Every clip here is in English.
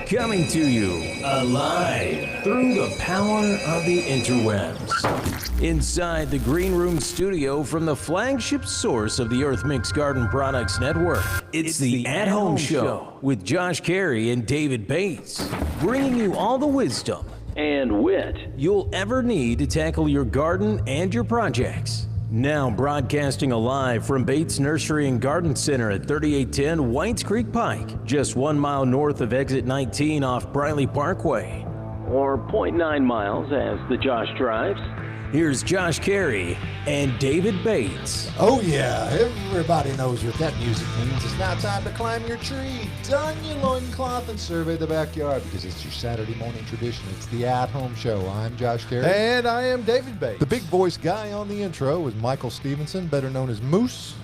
Coming to you alive through the power of the interwebs. Inside the Green Room studio from the flagship source of the Earth Mix Garden Products Network, it's the At Home Show with Josh Cary and David Bates, bringing you all the wisdom and wit you'll ever need to tackle your garden and your projects. Now broadcasting alive from Bates Nursery and Garden Center at 3810 Whites Creek Pike, just 1 mile north of exit 19 off Briley Parkway. Or 0.9 miles as the Josh drives. Here's Josh Cary and David Bates. Oh yeah, everybody knows what that music means. It's now time to climb your tree, don your loincloth, and survey the backyard because it's your Saturday morning tradition. It's the At Home Show. I'm Josh Cary. And I am David Bates. The big voice guy on the intro is Michael Stevenson, better known as Moose.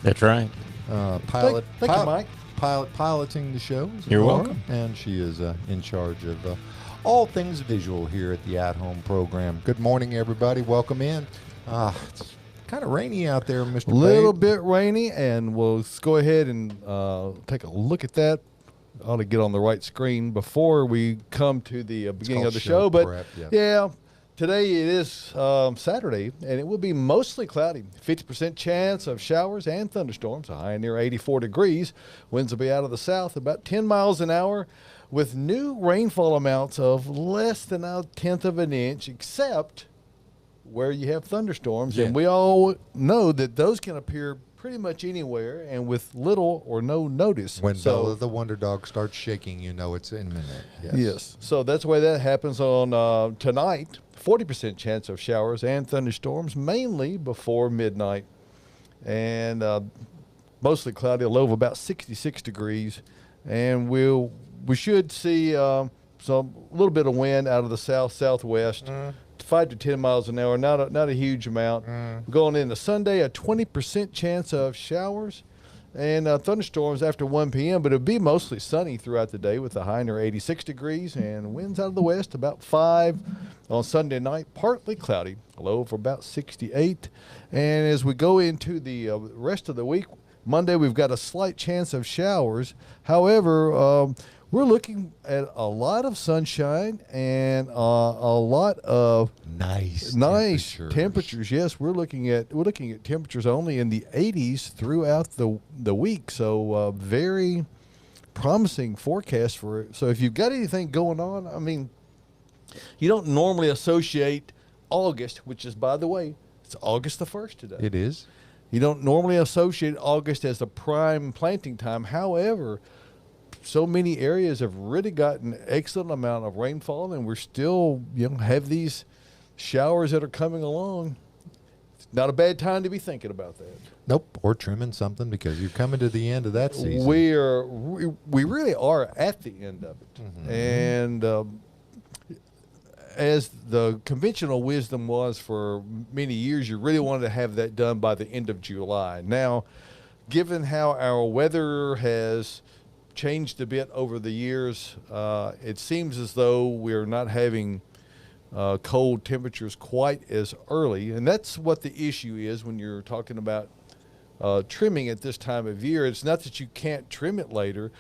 That's right. Thank you, Mike. Piloting the show. You're welcome. And she is in charge of all things visual here at the At Home program. Good morning, everybody. Welcome in. It's kind of rainy out there, Mr. A little Bates. bit rainy, and we'll go ahead and take a look at that. I ought to get on the right screen before we come to the beginning of the show. But yeah, today it is Saturday, and it will be mostly cloudy. 50% chance of showers and thunderstorms, a high near 84 degrees. Winds will be out of the south about 10 miles an hour, with new rainfall amounts of less than 1/10 of an inch, except where you have thunderstorms. Yeah. And we all know that those can appear pretty much anywhere and with little or no notice. When Bella the Wonder Dog starts shaking, you know it's imminent. Yes. So that's the way that happens on tonight. 40% chance of showers and thunderstorms, mainly before midnight. And mostly cloudy, a low of about 66 degrees. And we should see a little bit of wind out of the southwest, 5 to 10 miles an hour, not a huge amount. Going into Sunday, a 20% chance of showers and thunderstorms after 1 p.m., but it'll be mostly sunny throughout the day with a high near 86 degrees and winds out of the west about 5 on Sunday night, partly cloudy, a low of about 68. And as we go into the rest of the week, Monday we've got a slight chance of showers. However, we're looking at a lot of sunshine and a lot of Nice temperatures. Yes, we're looking at temperatures only in the 80s throughout the week. So very promising forecast for it. So if you've got anything going on, I mean, you don't normally associate August, which is, by the way, it's August the 1st today. It is. You don't normally associate August as the prime planting time. However, so many areas have really gotten excellent amount of rainfall, and we're still, have these showers that are coming along. It's not a bad time to be thinking about that. Nope, or trimming something because you're coming to the end of that season. We really are at the end of it. Mm-hmm. And as the conventional wisdom was for many years, you really wanted to have that done by the end of July. Now, given how our weather has changed a bit over the years, it seems as though we're not having cold temperatures quite as early, and that's what the issue is when you're talking about trimming at this time of year. It's not that you can't trim it later.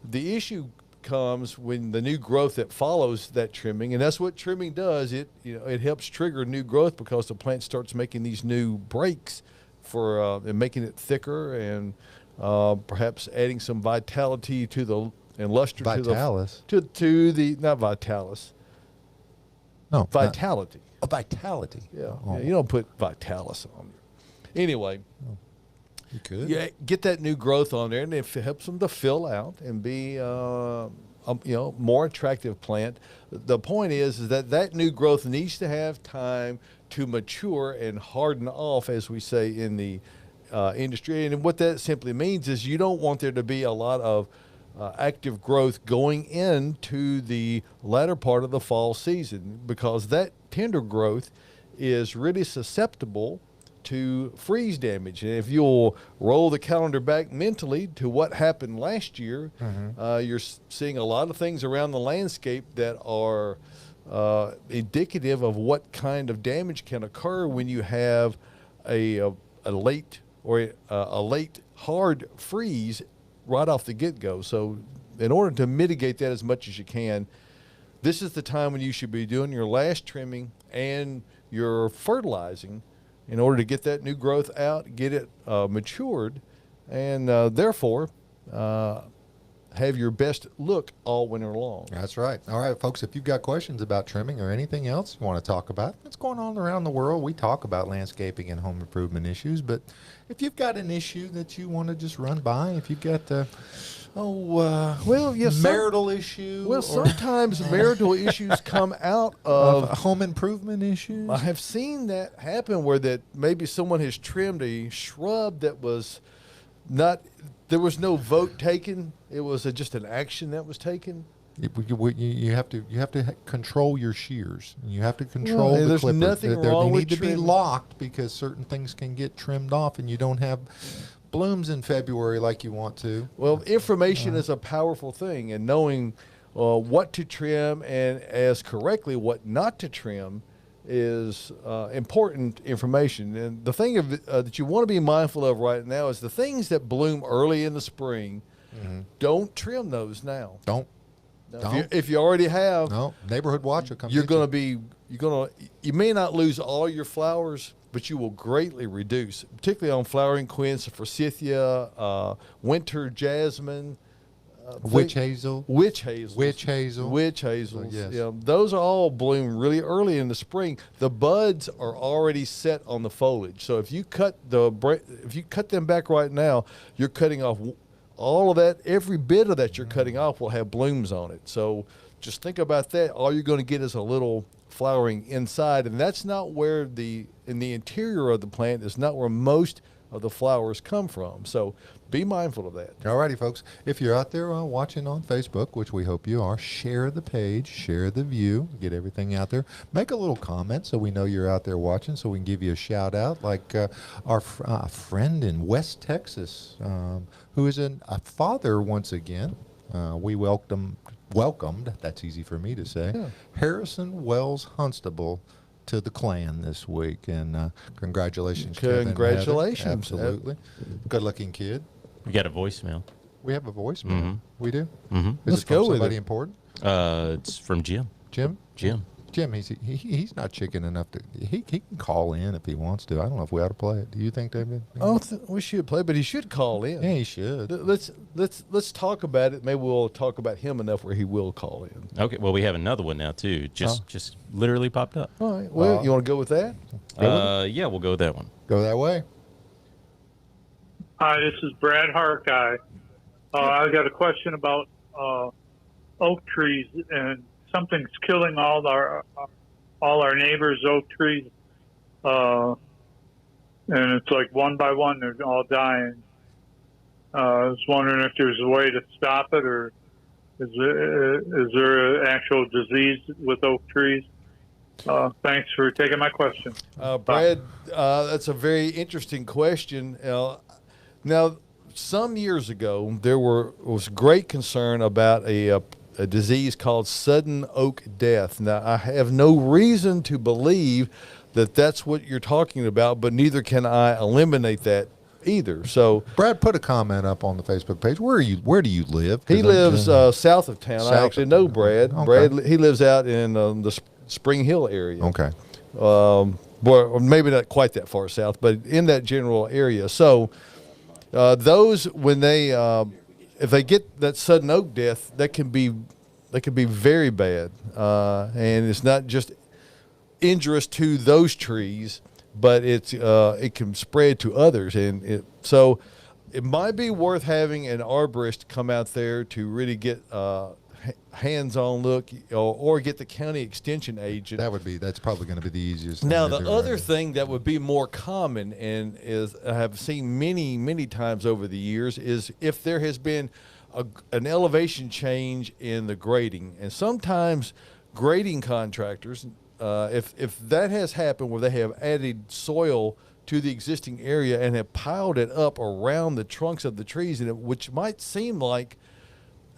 The issue comes when the new growth that follows that trimming, and that's what trimming does. It helps trigger new growth because the plant starts making these new breaks for and making it thicker and perhaps adding some vitality to the and luster Vitalis. to the not vitalis. No, Vitality. Vitality. Yeah. Oh. Yeah, you don't put vitalis on there. Anyway, You could. yeah, get that new growth on there, and it helps them to fill out and be more attractive plant. The point is that new growth needs to have time to mature and harden off, as we say in the industry. And what that simply means is you don't want there to be a lot of active growth going into the latter part of the fall season, because that tender growth is really susceptible to freeze damage. And if you'll roll the calendar back mentally to what happened last year, you're seeing a lot of things around the landscape that are indicative of what kind of damage can occur when you have a late hard freeze right off the get-go. So in order to mitigate that as much as you can, this is the time when you should be doing your last trimming and your fertilizing in order to get that new growth out, get it matured, and therefore have your best look all winter long. That's right. All right, folks, if you've got questions about trimming or anything else you want to talk about, what's going on around the world, we talk about landscaping and home improvement issues, but if you've got an issue that you want to just run by, if you've got marital issue. Well, sometimes marital issues come out of home improvement issues. I have seen that happen where that maybe someone has trimmed a shrub that was not, there was no vote taken. It was just an action that was taken. You have to control your shears. You have to control the there's clippers. nothing wrong they with need to be trim. locked because certain things can get trimmed off, and you don't have blooms in February like you want to. Well, information is a powerful thing, and knowing what to trim and as correctly what not to trim is important information. And the thing that you want to be mindful of right now is the things that bloom early in the spring. Don't trim those now. Don't. If you already have, No, neighborhood watch will come. you may not lose all your flowers, but you will greatly reduce, particularly on flowering quince, forsythia, winter jasmine, witch hazel. witch hazel, Witch hazel. Yes, Yes. those are all bloom really early in the spring. The buds are already set on the foliage, so if you cut them back right now, you're cutting off all of that. Every bit of that you're cutting off will have blooms on it. So just think about that. All you're going to get is a little flowering inside, and that's not where in the interior of the plant is not where most of the flowers come from. So be mindful of that. All righty, folks. If you're out there watching on Facebook, which we hope you are, share the page, share the view, get everything out there. Make a little comment so we know you're out there watching, so we can give you a shout out. Like our friend in West Texas, who is a father once again. We welcomed, that's easy for me to say, Harrison Wells Hunstable to the clan this week. And congratulations, Kevin. Congratulations. Absolutely. Good-looking kid. We got a voicemail. We have a voicemail. We do? Mm-hmm. Let's it from go with somebody it. important? It's from Jim. Jim? Jim. Jim, he's not chicken enough to. He can call in if he wants to. I don't know if we ought to play it. Do you think, David? Oh, we should play, but he should call in. Yeah, he should. Let's talk about it. Maybe we'll talk about him enough where he will call in. Okay. Well, we have another one now too. Just literally popped up. All right. Well, you want to go with that? Yeah, we'll go with that one. Go that way. Hi, this is Brad Harkeye. I got a question about oak trees, and something's killing all our neighbors' oak trees, and it's like one by one they're all dying. I was wondering if there's a way to stop it, or is there an actual disease with oak trees? Thanks for taking my question. Brad, that's a very interesting question. Now, some years ago, there was great concern about a disease called sudden oak death. Now, I have no reason to believe that that's what you're talking about, but neither can I eliminate that either. So, Brad, put a comment up on the Facebook page. Where do you live? he lives south of town. I actually know Brad. Okay. Brad, he lives out in the Spring Hill area. Okay. Well, maybe not quite that far south, but in that general area. So, those when they if they get that sudden oak death, that can be very bad, and it's not just injurious to those trees, but it can spread to others, and so it might be worth having an arborist come out there to really get hands-on look, or get the county extension agent. That's probably going to be the easiest. Now, thing to the do, other right? thing that would be more common, and is I have seen many times over the years, is if there has been an elevation change in the grading. And sometimes grading contractors, if that has happened where they have added soil to the existing area and have piled it up around the trunks of the trees, which might seem like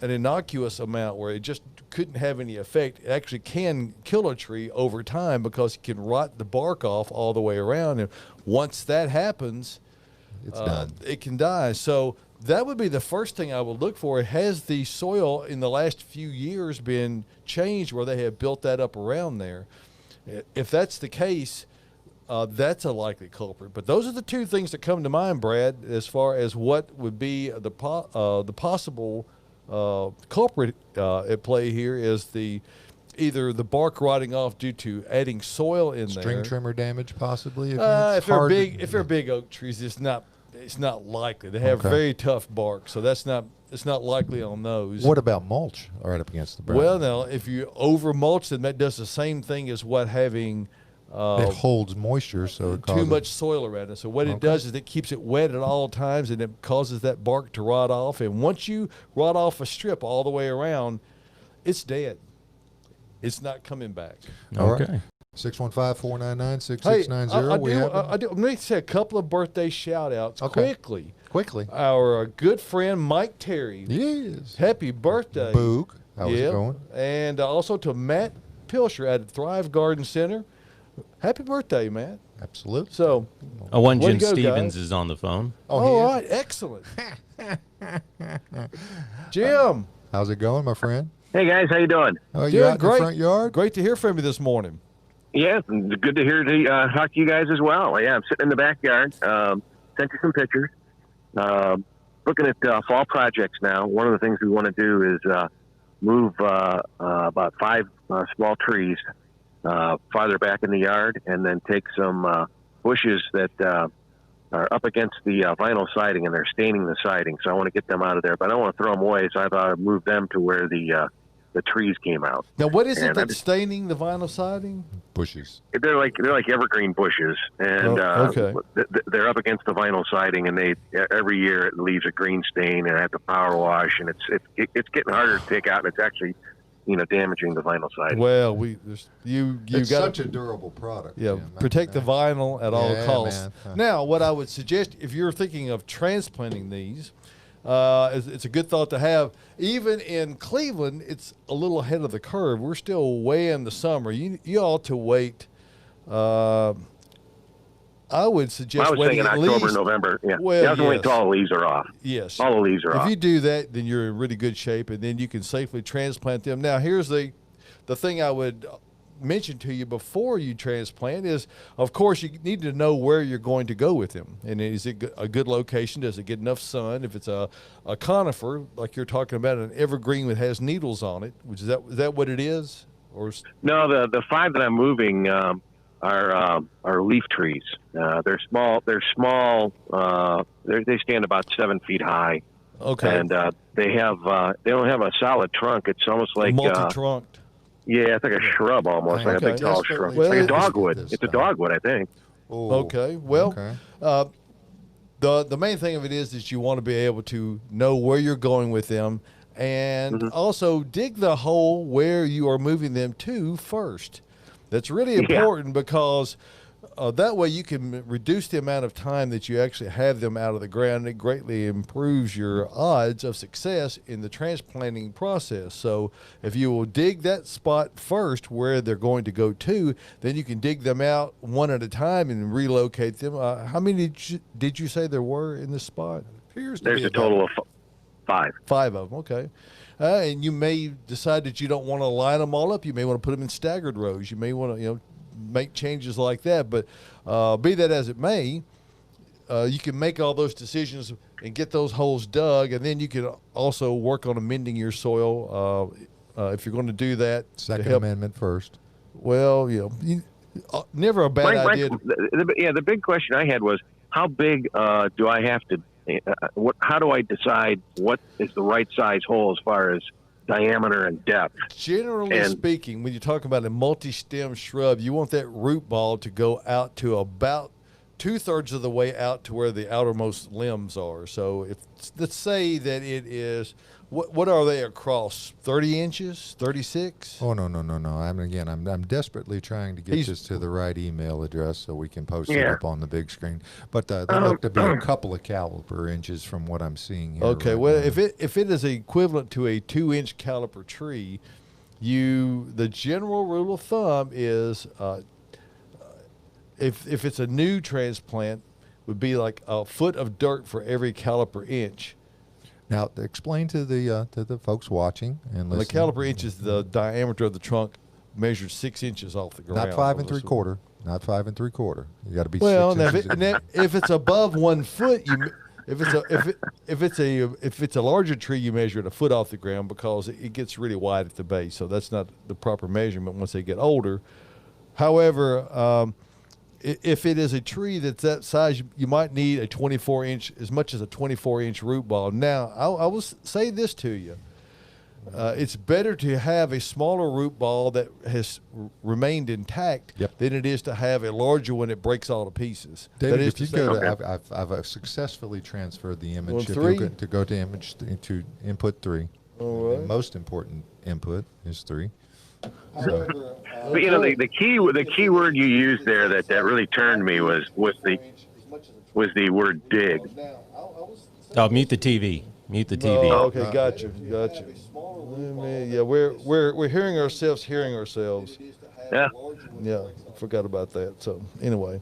an innocuous amount where it just couldn't have any effect, it actually can kill a tree over time because it can rot the bark off all the way around. And once that happens, It's done. it can die. So that would be the first thing I would look for. Has the soil in the last few years been changed where they have built that up around there? If that's the case, that's a likely culprit. But those are the two things that come to mind, Brad, as far as what would be the possible culprit at play here is either the bark rotting off due to adding soil in there. String trimmer damage, possibly. If they're big oak trees, it's not likely. They have very tough bark, so it's not likely on those. What about mulch right up against the bark? Well, now if you over mulch, then that does the same thing as what having it holds moisture, so it causes too much soil around it. So what it does is it keeps it wet at all times, and it causes that bark to rot off. And once you rot off a strip all the way around, it's dead. It's not coming back. Okay. 615-499-6690. Let me say a couple of birthday shout-outs quickly. Quickly. Our good friend Mike Terry. Yes. Happy birthday. Boog. How's it going? And also to Matt Pilsher at Thrive Garden Center. Happy birthday, Matt. Absolutely. So, One way to Jim go, Stevens guys. is on the phone. All right, excellent. Jim. How's it going, my friend? Hey guys, how you doing? Oh, you out in the front yard? Great to hear from you this morning. Yeah, good to hear talk to you guys as well. Yeah, I'm sitting in the backyard. Sent you some pictures. Looking at fall projects now. One of the things we want to do is move about 5 small trees farther back in the yard, and then take some bushes that are up against the vinyl siding, and they're staining the siding. So I want to get them out of there, but I don't want to throw them away. So I thought I'd move them to where the trees came out. Now, what is it that's staining the vinyl siding? Bushes. They're like evergreen bushes, and they're up against the vinyl siding, and they every year it leaves a green stain, and I have to power wash, and it's getting harder to take out, and it's actually damaging the vinyl siding. Well, you It's got such a durable product. Yeah, Jim. protect the vinyl at all costs. Man. Now, what I would suggest, if you're thinking of transplanting these, it's a good thought to have. Even in Cleveland, it's a little ahead of the curve. We're still way in the summer. You ought to wait. I would suggest I was waiting thinking at October, least, November. Yeah, Well, you have to wait yes. until all the leaves are off. Yes. All the leaves are If off. you do that, then you're in really good shape, and then you can safely transplant them. Now, here's the thing I would mention to you before you transplant is, of course, you need to know where you're going to go with them. And is it a good location? Does it get enough sun? If it's a conifer, like you're talking about, an evergreen that has needles on it, which is that what it is? Or No, the 5 that I'm moving are leaf trees. They're small. They're small. They stand about 7 feet high. Okay. And they don't have a solid trunk. It's almost like multi-trunked. Yeah, it's like a shrub almost, like a big tall shrub. Well, like a it's- dogwood. It's a dogwood, I think. Oh, Okay. Well, the main thing of it is you want to be able to know where you're going with them, and also dig the hole where you are moving them to first. That's really important because that way you can reduce the amount of time that you actually have them out of the ground. It greatly improves your odds of success in the transplanting process. So if you will dig that spot first where they're going to go to, then you can dig them out one at a time and relocate them. How many did you say there were in this spot? Appears to There's be a total of 5. 5 of them, okay. And you may decide that you don't want to line them all up. You may want to put them in staggered rows. You may want to, make changes like that. But be that as it may, you can make all those decisions and get those holes dug, and then you can also work on amending your soil if you're going to do that. Second Amendment first. Well, never a bad idea. The big question I had was, how big do I have to? How do I decide what is the right size hole as far as diameter and depth? Generally speaking, when you're talking about a multi-stem shrub, you want that root ball to go out to about 2/3 of the way out to where the outermost limbs are. So let's say that it is, what are they across? 30 inches, 36? Oh, no. I'm desperately trying to get this to the right email address so we can post it up on the big screen. But they look to be a couple of caliper inches from what I'm seeing here. Okay, right well, now. if it is equivalent to a 2-inch caliper tree, the general rule of thumb is if it's a new transplant, would be like a foot of dirt for every caliper inch. Now, explain to the folks watching and The listening. caliper inch is the diameter of the trunk, measured 6 inches off the ground. Not 5 3/4. Not 5 3/4. You got to be. Well, 6 now, inches. if it's above 1 foot, if it's a larger tree, you measure it a foot off the ground because it gets really wide at the base. So that's not the proper measurement once they get older. However, if it is a tree that's that size, you might need a 24-inch, as much as a 24-inch root ball. Now, I will say this to you. It's better to have a smaller root ball that has remained intact than it is to have a larger one that breaks all to pieces. David, That is if you to say- go to, I've successfully transferred the image. Well, If you 3? to go to image to input 3. All right. The most important input is 3. However, But you know, the key word you used there that really turned me was the word dig. Oh, mute the TV. Mute the TV. Oh, okay, gotcha. Yeah, we're hearing ourselves. Yeah. Yeah, forgot about that. So anyway,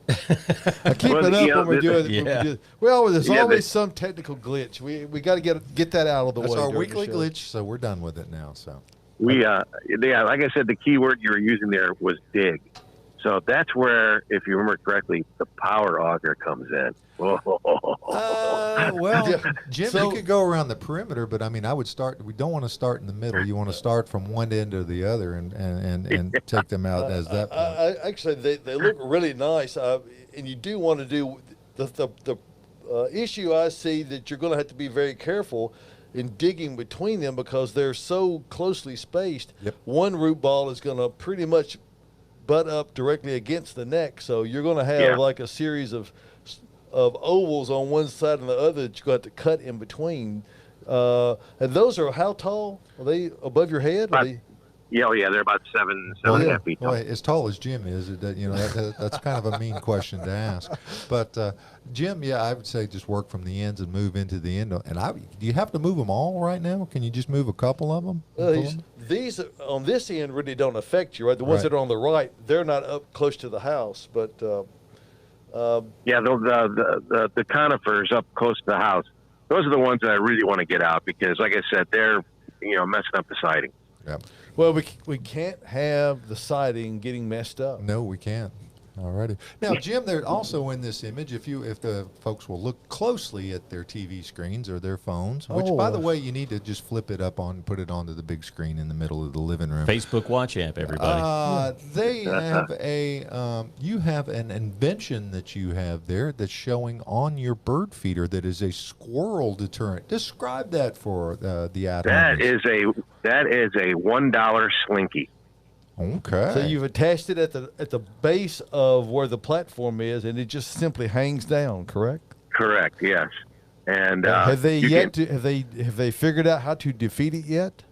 I keep Well, it up you know, when we do it. Yeah. Well, there's Yeah, always some technical glitch. We got to get that out of the That's way. our during the weekly show. glitch, so we're done with it now. So We like I said, the key word you were using there was dig. So that's where, if you remember correctly, the power auger comes in. well, Jim, So- you could go around the perimeter, but I mean, I would start. We don't want to start in the middle. You want to start from one end to the other, and take them out as that. Point. Actually, they look really nice, and you do want to do the issue. I see that you're going to have to be very careful in digging between them because they're so closely spaced. Yep. One root ball is going to pretty much butt up directly against the neck, so you're going to have like a series of ovals on one side and the other that you're going to have to cut in between. And those are how tall? Are they above your head? Are they? Yeah, they're about seven and a half feet tall. Boy, as tall as Jim is, that's kind of a mean question to ask. But Jim, I would say just work from the ends and move into the end. And do you have to move them all right now? Can you just move a couple of them? These on this end really don't affect you, right? The ones Right. that are on the right, they're not up close to the house, but Yeah, the conifers up close to the house. Those are the ones that I really want to get out because, like I said, they're messing up the siding. Yeah. well, we can't have the siding getting messed up. No, we can't. Alrighty. Now, Jim, they're also in this image. If the folks will look closely at their TV screens or their phones, which, by the way, you need to just flip it up put it onto the big screen in the middle of the living room. Facebook Watch app, everybody. They have you have an invention that you have there that's showing on your bird feeder that is a squirrel deterrent. Describe that for the at-home. That is a $1 slinky. Okay. So you've attached it at the base of where the platform is, and it just simply hangs down. Correct? Correct. Yes. And have they you have they figured out how to defeat it yet?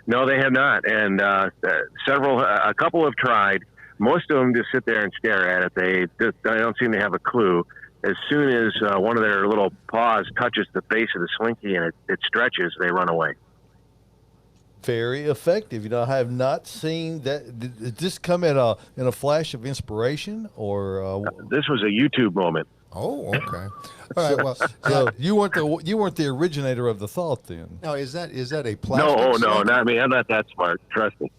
No, they have not. And a couple have tried. Most of them just sit there and stare at it. They don't seem to have a clue. As soon as one of their little paws touches the face of the slinky and it stretches, they run away. Very effective. I have not seen that. Did this come in a flash of inspiration, or This was a YouTube moment. Oh, okay. All right. Well, so you weren't the originator of the thought then? now is that a plastic? No, slinky? not me. I'm not that smart. Trust me.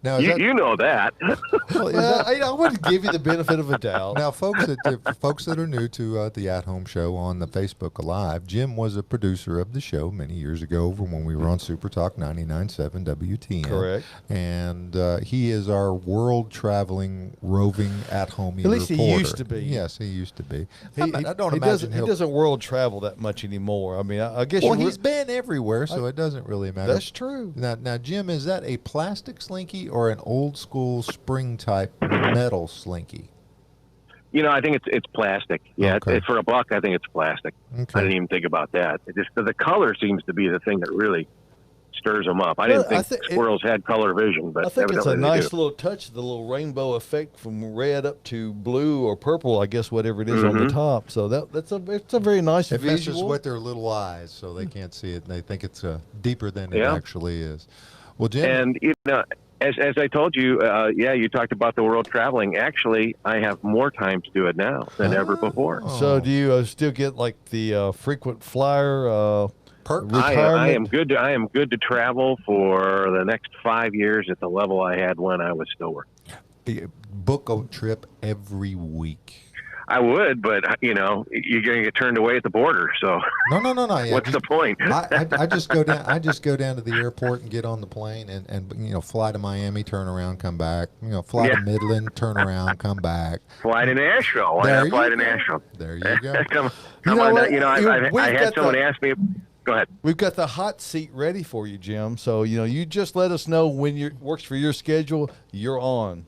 Now, is that, You know that. well, is Well, that- I wouldn't give you the benefit of a doubt. Now, folks that are new to the At Home Show on the Facebook Live, Jim was a producer of the show many years ago from when we were on Super Talk 99.7 WTN. Correct. And he is our world traveling, roving at home At least reporter. he used to be. Yes, he used to be. He, I don't he imagine doesn't. He he'll. doesn't world travel that much anymore. I mean, I guess. Well, you he's been everywhere, so it doesn't really matter. That's true. Now, Jim, is that a plastic slinky or an old school spring type metal slinky? I think it's plastic. Yeah, Okay. for a buck, I think it's plastic. Okay. I didn't even think about that. It just the color seems to be the thing that really stirs them up. I Well, didn't I think think squirrels had color vision, but I think it's a evidently they nice do. little touch, the little rainbow effect from red up to blue or purple, I guess, whatever it is on the top. So it's a very nice It messes visual. with their little eyes, so they can't see it. And they think it's deeper than it Yeah. actually is. Well, Jim, And as I told you, you talked about the world traveling. Actually, I have more time to do it now than ever before. So do you still get like the frequent flyer Perk. I am good. I am good to travel for the next 5 years at the level I had when I was still working. Book a trip every week. I would, but you're going to get turned away at the border. So No. Yeah, what's the point? I just go down. I just go down to the airport and get on the plane and fly to Miami, turn around, come back. Fly to Midland, turn around, come back. Fly to Nashville. Why not fly to Nashville? There you go. come know on. what? I had someone ask me. Go ahead. We've got the hot seat ready for you, Jim. So you just let us know when it works for your schedule. You're on.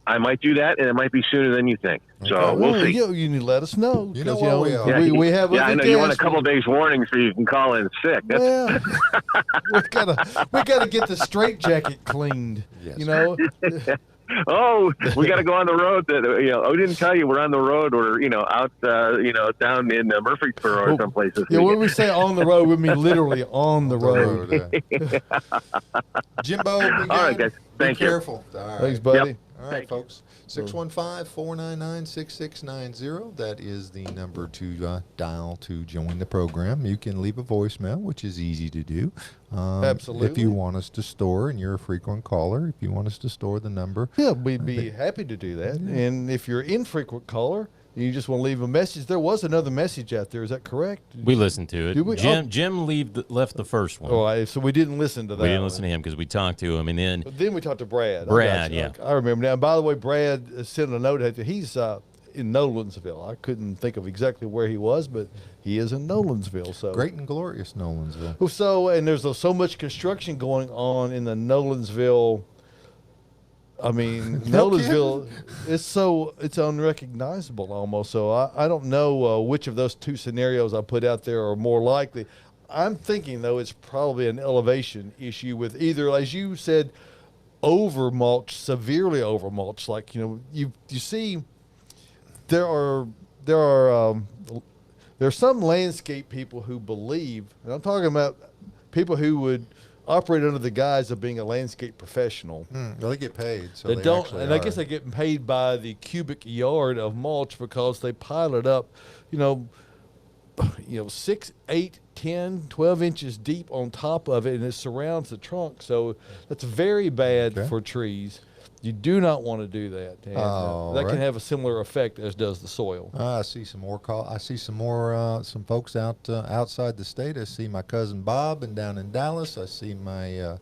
I might do that, and it might be sooner than you think. So we'll see. You need to let us know. You know what we are. We have. I know you want a couple days warning so you can call in sick. Well, we gotta get the straitjacket cleaned. Yes. Oh, we got to go on the road. We didn't tell you we're on the road. We're out down in Murfreesboro or someplace. Yeah, when we say on the road, we mean literally on the road. Jimbo, be good. All right, guys. Thank be you. Careful. All right. Thanks, buddy. Yep. All right, folks. 615-499-6690. That is the number to dial to join the program. You can leave a voicemail, which is easy to do. Absolutely. If you want us to store, and you're a frequent caller, if you want us to store the number. Yeah, we'd be happy to do that. Yeah. And if you're an infrequent caller, you just want to leave a message. There was another message out there. Is that correct? We listened to it. Did we? Jim left the first one. Oh, so we didn't listen to that. We didn't listen to him because we talked to him, and then we talked to Brad. Yeah. I remember now. And by the way, Brad sent a note. He's in Nolensville. I couldn't think of exactly where he was, but he is in Nolensville. So great and glorious Nolensville. So, and there's so much construction going on in the Nolensville. I mean, Nolensville, it's unrecognizable almost. So I don't know which of those two scenarios I put out there are more likely. I'm thinking, though, it's probably an elevation issue with either, as you said, over mulch, severely over mulch. Like, you see, there are some landscape people who believe, and I'm talking about people who would operate under the guise of being a landscape professional. Well, they get paid, so they don't. And I guess they get paid by the cubic yard of mulch because they pile it up, 6, 8, 10, 12 inches deep on top of it, and it surrounds the trunk. So that's very bad for trees. You do not want to do that. And, that can have a similar effect as does the soil. I see some more some folks outside the state. I see my cousin Bob and down in Dallas. I see my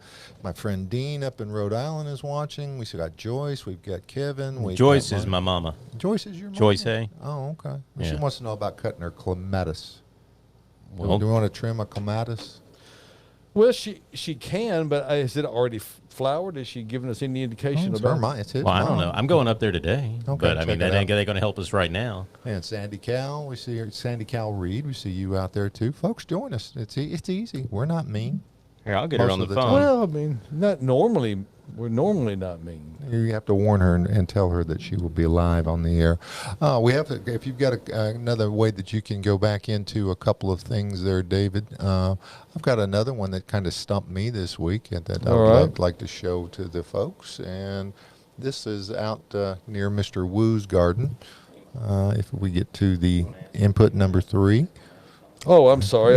friend Dean up in Rhode Island is watching. We still got Joyce. We've got Kevin. Joyce is my mama. Joyce is your mama? Joyce Hay. Oh, okay. Yeah. She wants to know about cutting her clematis. Well, do we want to trim a clematis? Well, she can, but is it already flowered? Is she giving us any indication about it? It's his I mom. don't know. I'm going up there today, but I mean, they ain't going to help us right now. And Sandy Cal, we see her. Sandy Cal Reed, we see you out there too. Folks, join us. It's easy. We're not mean. Here, I'll get her on the phone. Well, I mean, we're normally not mean. You have to warn her and tell her that she will be live on the air. If you've got another way that you can go back into a couple of things there, David. I've got another one that kind of stumped me this week and that I would like to show to the folks. And this is out near Mr. Wu's garden. If we get to the input number 3. Oh, I'm sorry.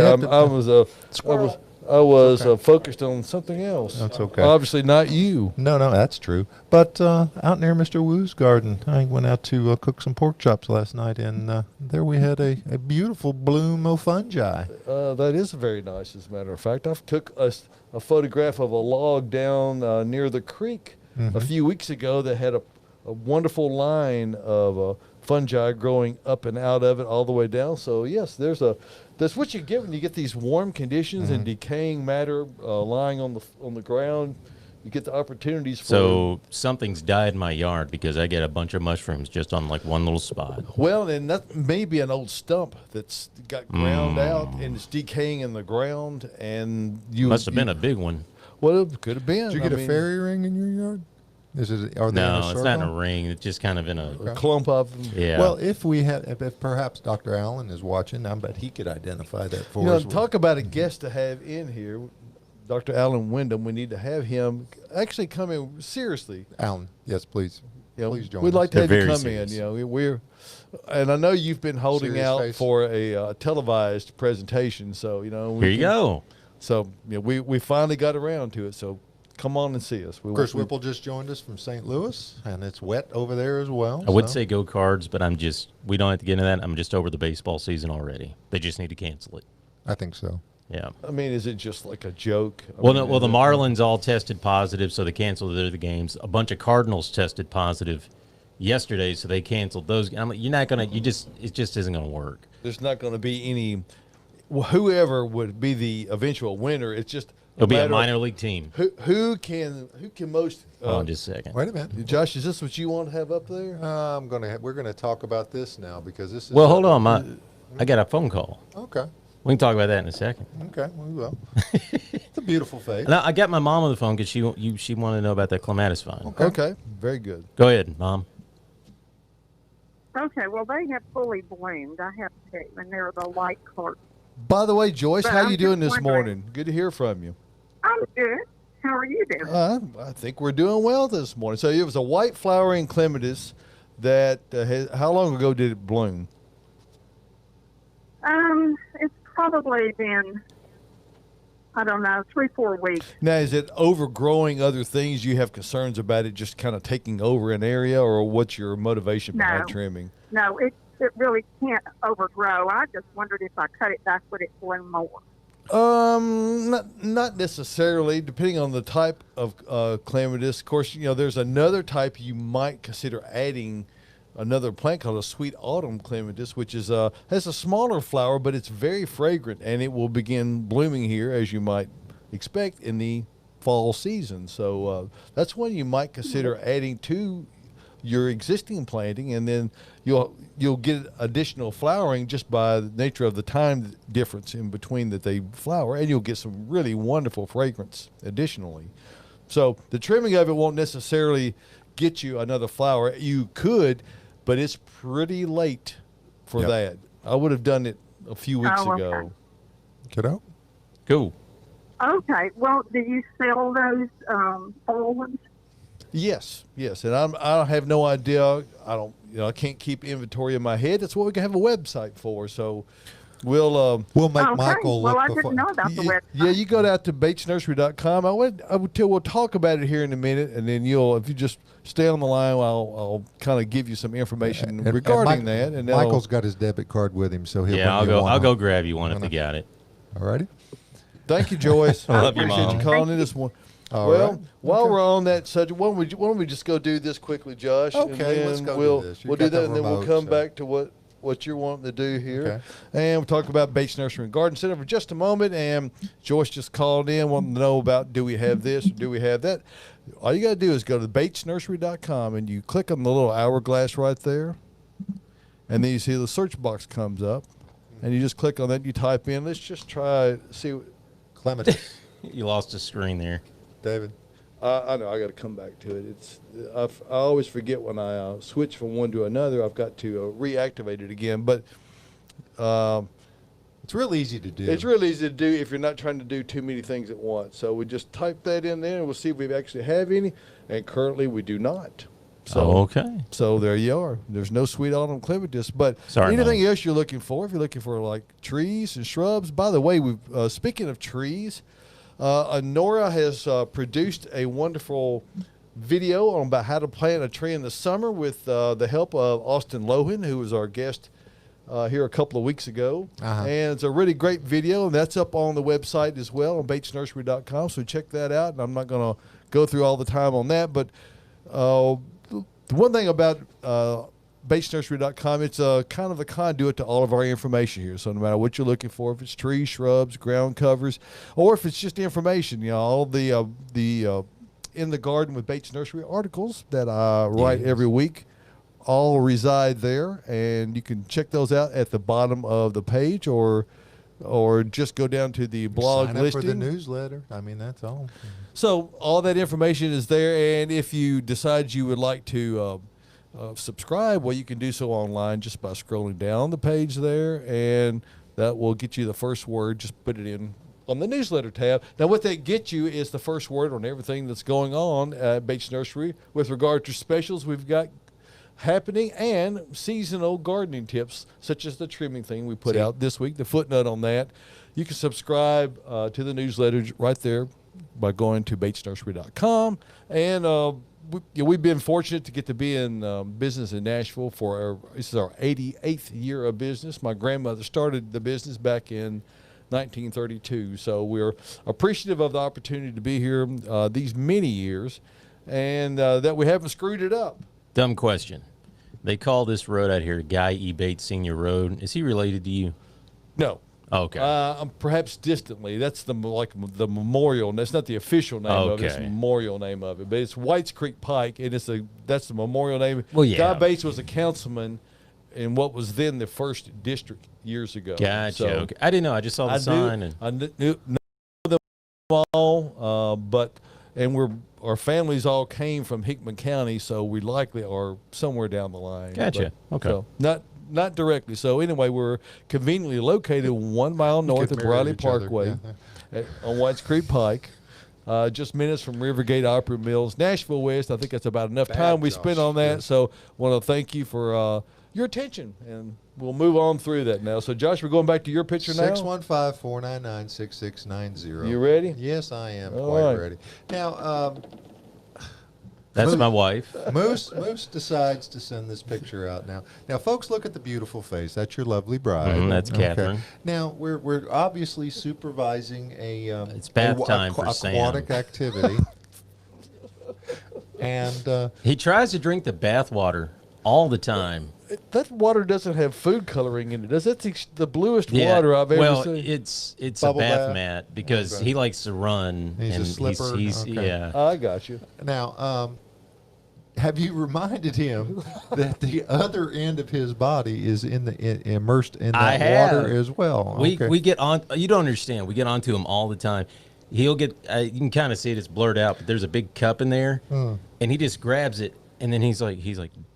I was focused on something else. That's okay. Obviously not you. No, that's true. But out near Mr. Wu's garden, I went out to cook some pork chops last night, and there we had a beautiful bloom of fungi. That is very nice, as a matter of fact. I took a photograph of a log down near the creek a few weeks ago that had a wonderful line of fungi growing up and out of it all the way down. So, yes, that's what you get when you get these warm conditions and decaying matter lying on the ground. You get the opportunities for. So something's died in my yard because I get a bunch of mushrooms just on like one little spot. Well, and that may be an old stump that's got ground out and it's decaying in the ground, and must have been a big one. Well, it could have been. Did you get a fairy ring in your yard? No, it's not in a ring. It's just kind of in a clump of them. Yeah. Well, if perhaps Dr. Allen is watching, I bet he could identify that for us. Talk about a guest to have in here, Dr. Allen Wyndham. We need to have him actually come in seriously. Allen, yes, please. please join We'd us. like to have They're you very come serious. in. And I know you've been holding Serious out face. for a televised presentation. So Here you go. So we finally got around to it. So come on and see us. Chris Whipple just joined us from St. Louis, and it's wet over there as well. I would so- say go Cards, but we don't have to get into that. I'm just over the baseball season already. They just need to cancel it. I think so. Yeah. I mean, is it just like a joke? Well, the Marlins all tested positive, so they canceled the games. A bunch of Cardinals tested positive yesterday, so they canceled those. I'm like, it just isn't gonna work. There's not going to be any. Whoever would be the eventual winner, it's just It'll be a matter of minor league team. who can most. Hold on just a second. Wait a minute. Josh, is this what you want to have up there? We're gonna talk about this now because this is. Well, hold on, I got a phone call. Okay. We can talk about that in a second. Okay. We will. It's a beautiful face. Now, I got my mom on the phone because she wanted to know about that clematis vine. Okay, very good. Go ahead, Mom. Okay, well, they have fully bloomed, I have to, and they're the light cart. By the way, Joyce, But how I'm you doing just this wondering- morning? Good to hear from you. I'm good. How are you doing? I think we're doing well this morning. So it was a white flowering clematis that how long ago did it bloom? It's probably been, I don't know, 3-4 weeks. Now, is it overgrowing other things? You have concerns about it just kind of taking over an area, or what's your motivation behind No. trimming? No, it really can't overgrow. I just wondered if I cut it back, would it bloom more? Not necessarily, depending on the type of clematis. Of course, there's another type you might consider adding. Another plant called a sweet autumn clematis, which is has a smaller flower, but it's very fragrant, and it will begin blooming here, as you might expect, in the fall season. So that's one you might consider adding to your existing planting, and then you'll get additional flowering just by the nature of the time difference in between that they flower, and you'll get some really wonderful fragrance additionally. So the trimming of it won't necessarily get you another flower. You could, but it's pretty late for that. I would have done it a few weeks Oh, okay. ago. Kiddo? Cool. Okay, well, do you sell those fall ones? Yes, and I have no idea. I can't keep inventory in my head. That's what we can have a website for. So we'll make Okay, Michael well, look I before. didn't know about the website. Yeah, you go out to batesnursery.com. We'll talk about it here in a minute, and then if you just stay on the line, I'll kind of give you some information regarding that. And Michael's got his debit card with him, so he'll Yeah, bring you one I'll go home. grab you one if you got it. All righty. Thank you, Joyce. I love you, appreciate Mom. you calling in this morning. All Well, right. while Okay. we're on that subject, why don't we just go do this quickly, Josh? Okay, and then let's go do we'll, this. You We'll do got the that, and then we'll remote, come so- back to what you're wanting to do here. Okay. And we'll talk about Bates Nursery and Garden Center for just a moment. And Joyce just called in, wanting to know about, do we have this or do we have that? All you got to do is go to batesnursery.com, and you click on the little hourglass right there. And then you see the search box comes up. And you just click on that, you type in, let's just try, see. Clematis. You lost a screen there. David. I know. I got to come back to it. I always forget when I switch from one to another. I've got to reactivate it again. But It's real easy to do. it's really easy to do if you're not trying to do too many things at once. So we just type that in there, and we'll see if we actually have any. And currently, we do not. So Okay. So there you are. There's no sweet autumn clematis, but Sorry, anything Mom. else you're looking for, if you're looking for like trees and shrubs. By the way, speaking of trees. Nora has produced a wonderful video on about how to plant a tree in the summer with the help of Austin Lohan, who was our guest here a couple of weeks ago. Uh-huh. And it's a really great video, and that's up on the website as well on batesnursery.com. So check that out. And I'm not going to go through all the time on that, but the one thing about batesnursery.com, it's kind of a conduit to all of our information here. So no matter what you're looking for, if it's trees, shrubs, ground covers, or if it's just information, all the In the Garden with Bates Nursery articles that I write every week all reside there, and you can check those out at the bottom of the page, or just go down to the blog Sign up listing. for the newsletter. I mean, that's all. So all that information is there, and if you decide you would like to subscribe, well, you can do so online just by scrolling down the page there, and that will get you the first word. Just put it in on the newsletter tab. Now, what that gets you is the first word on everything that's going on at Bates Nursery with regard to specials we've got happening and seasonal gardening tips, such as the trimming thing we put out this week, the footnote on that. You can subscribe to the newsletter right there by going to batesnursery.com. And we've been fortunate to get to be in business in Nashville this is our 88th year of business. My grandmother started the business back in 1932. So we're appreciative of the opportunity to be here these many years, and that we haven't screwed it up. Dumb question. They call this road out here Guy E. Bates Senior Road. Is he related to you? No. Okay. Perhaps distantly. That's the memorial. That's not the official name of it. It's the memorial name of it. But it's Whites Creek Pike, and that's the memorial name. Well, yeah. Guy Bates was a councilman in what was then the first district years ago. Gotcha. So okay. I didn't know. I just saw the sign. I knew them all, our families all came from Hickman County, so we likely are somewhere down the line. Gotcha. Okay. So not directly. So anyway, we're conveniently located 1 mile north of Briley Parkway on Whites Creek Pike. Just minutes from Rivergate Opera Mills, Nashville West. I think that's about enough time we spent on that. So want to thank you for your attention, and we'll move on through that now. So, Josh, we're going back to your picture now. 615-499-6690. You ready? Yes, I am All ready. Now, That's my wife. Moose decides to send this picture out now. Now, folks, look at the beautiful face. That's your lovely bride. That's Catherine. Now, we're obviously supervising it's bath time for aquatic Sam. activity. And he tries to drink the bath water all the time. That water doesn't have food coloring in it, does it? That's the bluest water I've ever seen. Well, it's Bubble a bath bath? mat because he likes to run. He's a slipper? Okay. Yeah. I got you. now, have you reminded him that the other end of his body is immersed in that water as well? We get on. You don't understand. We get onto him all the time. He'll get. You can kind of see it. It's blurred out, but there's a big cup in there, and he just grabs it, and then he's like,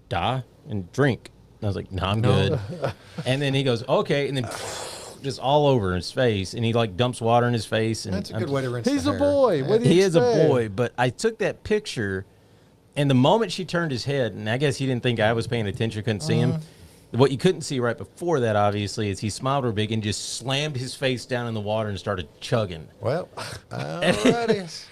"Die and drink." And I was like, "No, I'm good." And then he goes, "Okay," and then just all over his face, and he like dumps water in his face. And That's a good way to rinse He's the a hair. boy. What do you He is a expect? boy, but I took that picture, and the moment she turned his head, and I guess he didn't think I was paying attention, couldn't see him. What you couldn't see right before that, obviously, is he smiled real big and just slammed his face down in the water and started chugging. Well, alrighty.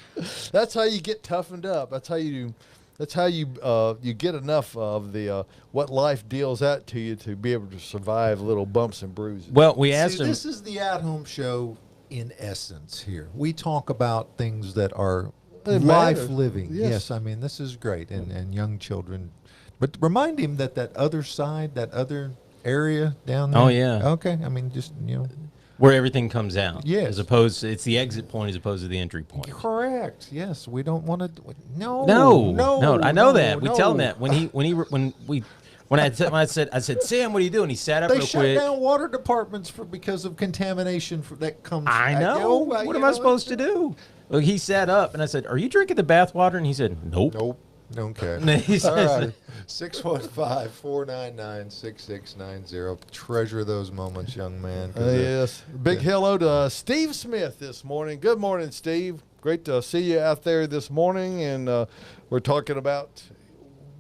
That's how you get toughened up. That's how you get enough of the what life deals out to you to be able to survive little bumps and bruises. Well, we asked him. This is the at-home show in essence here. We talk about things that are It life matters. living. Yes. Yes, I mean, this is great. And young children. But remind him that other side, that other area down there. Oh, yeah. Okay. I mean, just, where everything comes out. Yes. As opposed to, it's the exit point as opposed to the entry point. Correct. Yes. We don't want to. No. I know that. We tell him that when I said, Sam, what are you doing? He sat up They real shut quick. down water departments because of contamination that comes. I know. What am I supposed to do? Well, he sat up and I said, "Are you drinking the bath water?" And he said, "Nope." Nope. Okay. And he All says, right. 615-499-6690. Treasure those moments, young man. 'cause Yes. Big hello to Steve Smith this morning. Good morning, Steve. Great to see you out there this morning. And we're talking about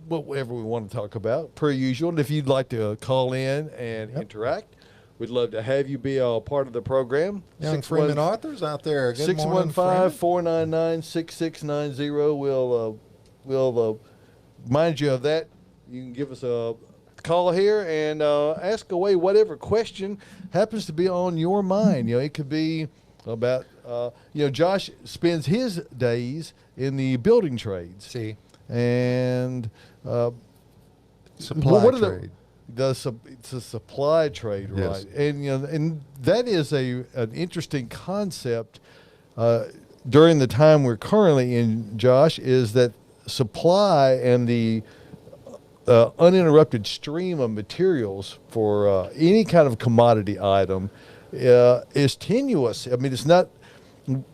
whatever we want to talk about, per usual. And if you'd like to call in and interact, we'd love to have you be a part of the program. Young Freeman Arthur's out there. Good morning, Freeman. 615-499-6690. We'll remind you of that. You can give us a call here and ask away whatever question happens to be on your mind. It could be about, Josh spends his days in the building trades. See. And Supply trade. It's a supply trade, Yes. right? And and that is an interesting concept during the time we're currently in, Josh, is that supply and the uninterrupted stream of materials for any kind of commodity item is tenuous. I mean, it's not.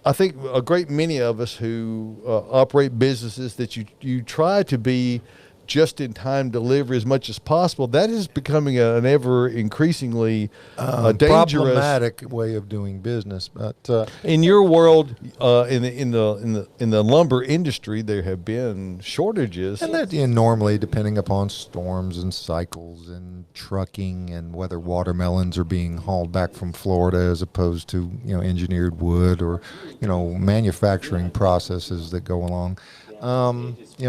I think a great many of us who operate businesses that you try to be just-in-time delivery as much as possible. That is becoming an ever increasingly dangerous, problematic way of doing business. But in your world, in the lumber industry, there have been shortages. and that, normally, depending upon storms and cycles and trucking and whether watermelons are being hauled back from Florida as opposed to engineered wood or manufacturing processes that go along.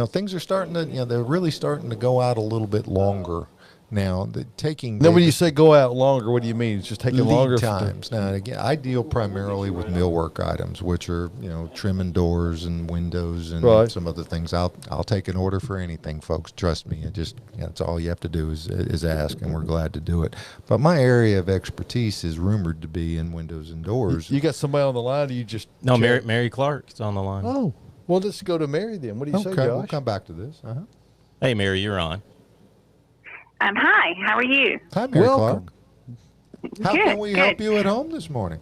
Things are starting to, they're really starting to go out a little bit longer now. Now, when you say go out longer, what do you mean? It's just taking longer lead times. Now, again, I deal primarily with millwork items, which are, trimming doors and windows and some other things. I'll take an order for anything, folks. Trust me. It just, it's all you have to do is ask, and we're glad to do it. But my area of expertise is rumored to be in windows and doors. You got somebody on the line, or you just No, Mary Clark's on the line. Oh. Well, let's go to Mary then. What do you say, Josh? We'll come back to this. Hey, Mary, you're on. Hi, how are you? Hi, Mary Welcome. Clark. How can we help you at home this morning?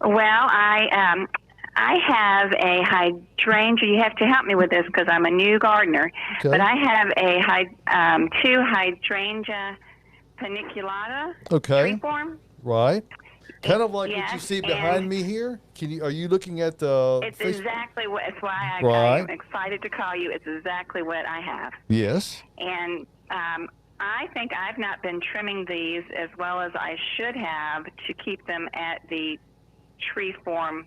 Well, I have a hydrangea. You have to help me with this because I'm a new gardener. Okay. But I have two hydrangea paniculata tree form. Right. Kind of like what you Yes, see behind me here. Are you looking at the? It's exactly what. That's why Right. I'm excited to call you. It's exactly what I have. Yes. And I think I've not been trimming these as well as I should have to keep them at the tree form.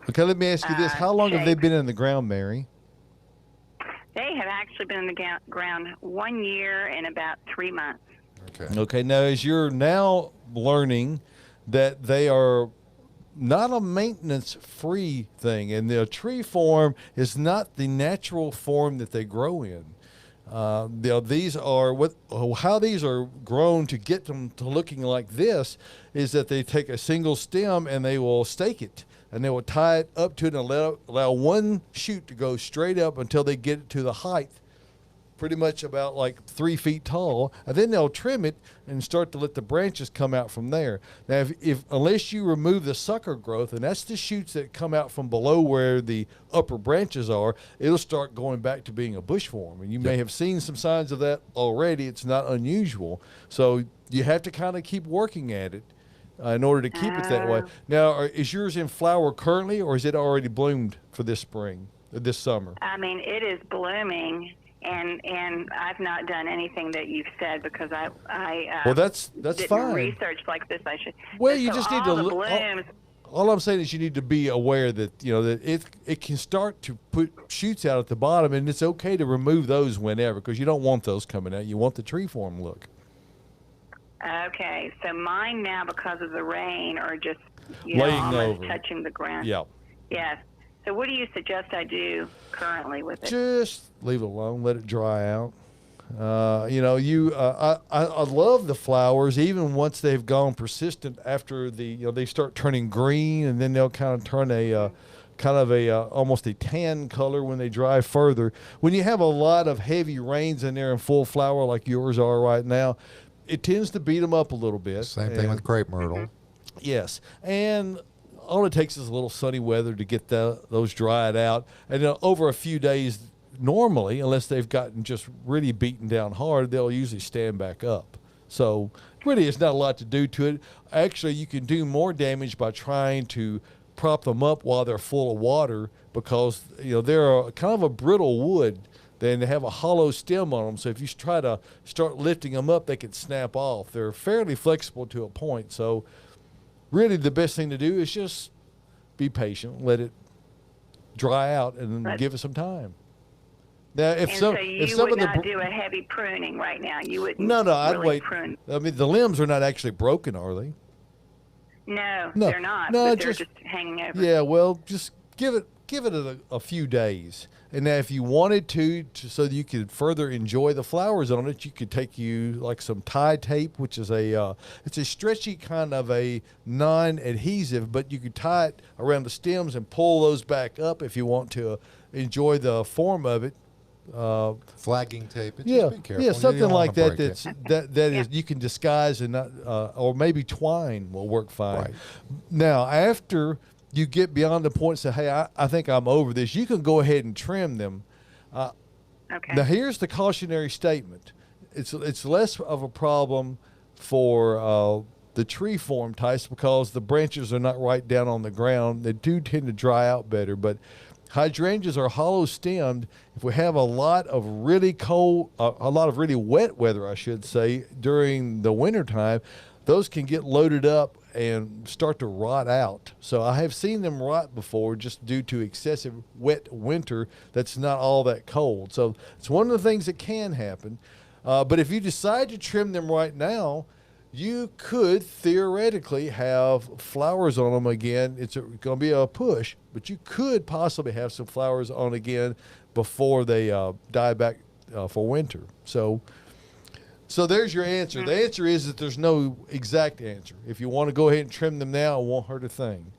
Okay, let me ask you this: how long have they been in the ground, Mary? They have actually been in the ground 1 year and about 3 months. Okay. Now, as you're now learning that they are not a maintenance-free thing, and the tree form is not the natural form that they grow in. These are how these are grown to get them to looking like this is that they take a single stem and they will stake it, and they will tie it up to it and allow one shoot to go straight up until they get it to the height pretty much about like 3 feet tall, and then they'll trim it and start to let the branches come out from there. Now, if unless you remove the sucker growth, and that's the shoots that come out from below where the upper branches are, it'll start going back to being a bush form. And you may have seen some signs of that already. It's not unusual. So you have to kind of keep working at it in order to keep it that way. Now, is yours in flower currently, or is it already bloomed for this spring, this summer? I mean, it is blooming. And I've not done anything that you've said because I well, that's didn't fine. research like this. I should. Well, but you so just need all to the look. blooms. All I'm saying is you need to be aware that that it can start to put shoots out at the bottom, and it's okay to remove those whenever because you don't want those coming out. You want the tree form look. Okay, so mine now because of the rain are just Laying almost over. touching the ground. Yeah. Yes. So what do you suggest I do currently with it? Just leave it alone. Let it dry out. I love the flowers even once they've gone persistent after they start turning green, and then they'll kind of turn almost a tan color when they dry further. When you have a lot of heavy rains in there in full flower like yours are right now, it tends to beat them up a little bit. Same thing with crepe myrtle. Yes, and all it takes is a little sunny weather to get those dried out. And over a few days, normally, unless they've gotten just really beaten down hard, they'll usually stand back up. So really, it's not a lot to do to it. Actually, you can do more damage by trying to prop them up while they're full of water because they're kind of a brittle wood. Then they have a hollow stem on them, so if you try to start lifting them up, they can snap off. They're fairly flexible to a point, so really the best thing to do is just be patient, let it dry out, and then give it some time. Now, if and some, so you if some would of the not do a heavy pruning right now. You wouldn't. no, I'd really wait. Prune. I mean, the limbs are not actually broken, are they? No, No, they're not. no, but they're just- just hanging over. Yeah, well, just give it a few days. And now if you wanted to so that you could further enjoy the flowers on it, you could take like some tie tape, which is it's a stretchy kind of a non-adhesive, but you could tie it around the stems and pull those back up if you want to enjoy the form of it. Flagging tape. Just Yeah, be careful. yeah, You something don't like wanna that. break it. That is you can disguise and not, or maybe twine will work fine. Right. Now, after you get beyond the point and say, hey, I think I'm over this, you can go ahead and trim them. Okay. Now, here's the cautionary statement. It's less of a problem for the tree form types because the branches are not right down on the ground. They do tend to dry out better, but hydrangeas are hollow stemmed. If we have a lot of really cold, a lot of really wet weather, I should say, during the wintertime, those can get loaded up and start to rot out. So I have seen them rot before just due to excessive wet winter that's not all that cold. So it's one of the things that can happen. But if you decide to trim them right now, you could theoretically have flowers on them again. It's going to be a push, but you could possibly have some flowers on again before they die back for winter. So there's your answer. The answer is that there's no exact answer. If you want to go ahead and trim them now, it won't hurt a thing.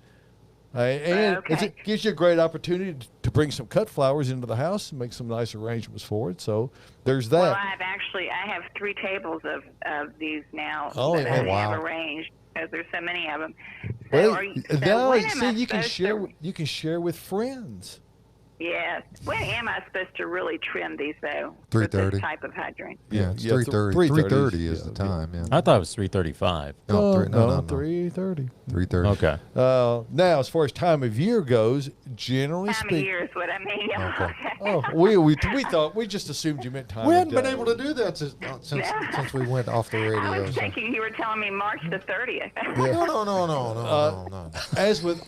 And it gives you a great opportunity to bring some cut flowers into the house and make some nice arrangements for it. So there's that. Well, I have 3 tables of these now that I have arranged because there's so many of them. So you can share with friends. Yes. When am I supposed to really trim these, though? 3:30. This type of hydrant. Yeah, it's 3:30. 3:30 is the time. Yeah. I thought it was 3:35. No, 3:30. 3:30. Okay. Now, as far as time of year goes, generally Time of speaking. year is what I mean. Okay. Oh, we thought we just assumed you meant time. We of hadn't been day. able to do that since we went off the radio. I was so. thinking you were telling me March the 30th. No. As with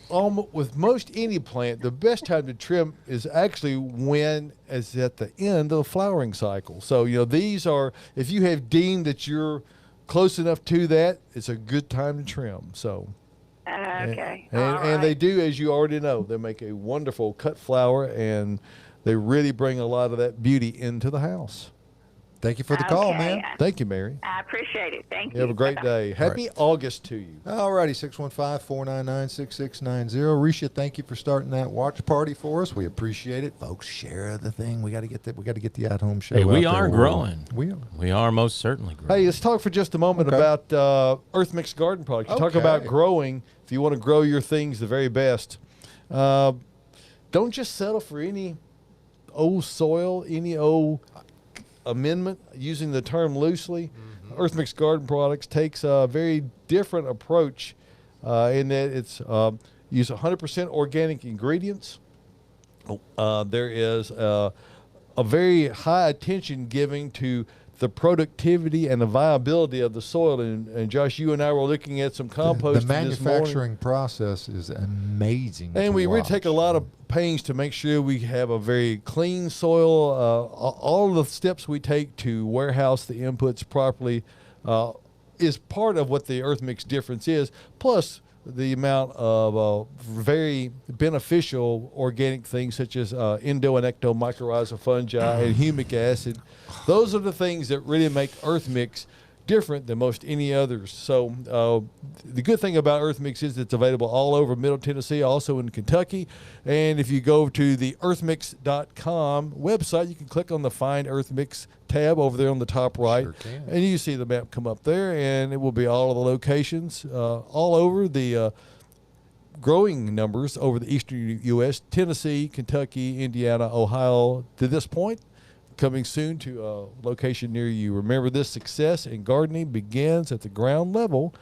most any plant, the best time to trim is actually when is at the end of the flowering cycle. So these are, if you have deemed that you're close enough to that, it's a good time to trim. So. Okay. And they do, as you already know, they make a wonderful cut flower, and they really bring a lot of that beauty into the house. Thank you for the call, man. Thank you, Mary. I appreciate it. Thank you. You have a great day. Happy August to you. All righty, 615-499-6690. Risha, thank you for starting that watch party for us. We appreciate it. Folks, share the thing. We got to get the at-home show. Hey, we out are there. growing. We are. We are most certainly growing. Hey, let's talk for just a moment about Earth Mix Garden Products. You talk about growing. If you want to grow your things the very best, don't just settle for any old soil, any old amendment, using the term loosely. Earth Mix Garden Products takes a very different approach in that it's use 100% organic ingredients. There is a very high attention given to the productivity and the viability of the soil. And Josh, you and I were looking at some composting The manufacturing process is amazing. And we really take a lot of pains to make sure we have a very clean soil. All the steps we take to warehouse the inputs properly is part of what the Earth Mix difference is, plus the amount of very beneficial organic things such as endo and ecto mycorrhizal fungi and humic acid. Those are the things that really make Earth Mix different than most any others. So the good thing about Earth Mix is it's available all over Middle Tennessee, also in Kentucky. And if you go to the earthmix.com website, you can click on the Find Earth Mix tab over there on the top right. Sure can. And you see the map come up there, and it will be all of the locations all over the growing numbers over the eastern U.S., Tennessee, Kentucky, Indiana, Ohio, to this point. Coming soon to a location near you. Remember, this success in gardening begins at the ground level